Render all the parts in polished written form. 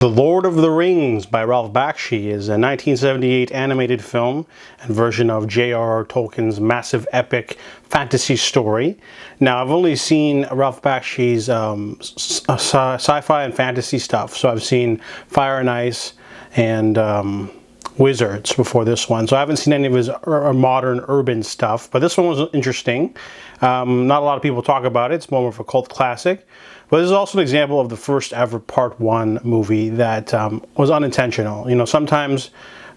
The Lord of the Rings by Ralph Bakshi is a 1978 animated film and version of J.R.R Tolkien's massive epic fantasy story. Now, I've only seen Ralph Bakshi's sci-fi and fantasy stuff, so I've seen Fire and Ice and Wizards before this one, so I haven't seen any of his modern urban stuff, but this one was interesting. Not a lot of people talk about it. It's more of a cult classic, but this is also an example of the first ever Part 1 movie that was unintentional. You know, sometimes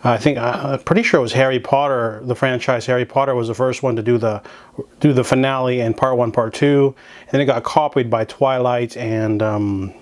I'm pretty sure it was Harry Potter, the franchise Harry Potter was the first one to do the finale in Part 1, Part 2, and then it got copied by Twilight and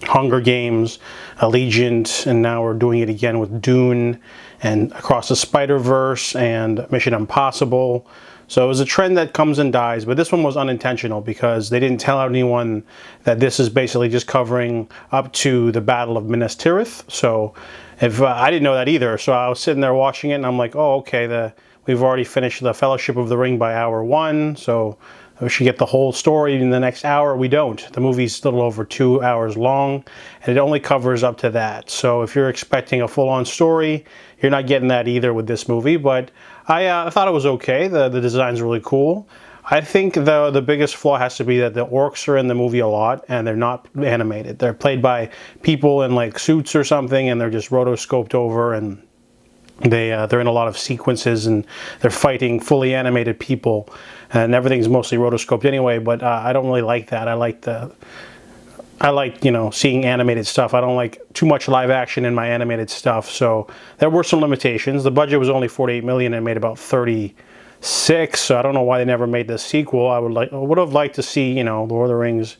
Hunger Games, Allegiant, and now we're doing it again with Dune and Across the Spider-Verse and Mission Impossible. So it was a trend that comes and dies, but this one was unintentional because they didn't tell anyone that this is basically just covering up to the Battle of Minas Tirith. So if I didn't know that either, so I was sitting there watching it and I'm like, oh, okay, we've already finished the Fellowship of the Ring by hour 1, so we should get the whole story in the next hour. We don't. The movie's a little over 2 hours long, and it only covers up to that. So if you're expecting a full-on story, you're not getting that either with this movie, but I thought it was okay. The design's really cool. I think the biggest flaw has to be that the orcs are in the movie a lot, and they're not animated. They're played by people in like suits or something, and they're just rotoscoped over, and they're in a lot of sequences and they're fighting fully animated people, and everything's mostly rotoscoped anyway, but I don't really like that. I like, you know, seeing animated stuff. I don't like too much live action in my animated stuff, so there were some limitations. The budget was only $48 million and made about 36, so I don't know why they never made the sequel. I would have liked to see, you know, Lord of the Rings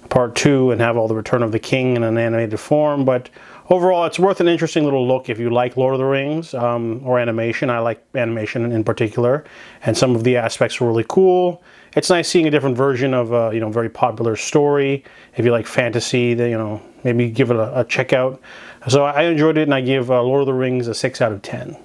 Part 2 and have all the Return of the King in an animated form, but overall, it's worth an interesting little look if you like Lord of the Rings or animation. I like animation in particular, and some of the aspects were really cool. It's nice seeing a different version of a, you know, very popular story. If you like fantasy, then, you know, maybe give it a check out. So I enjoyed it, and I give Lord of the Rings a 6 out of 10.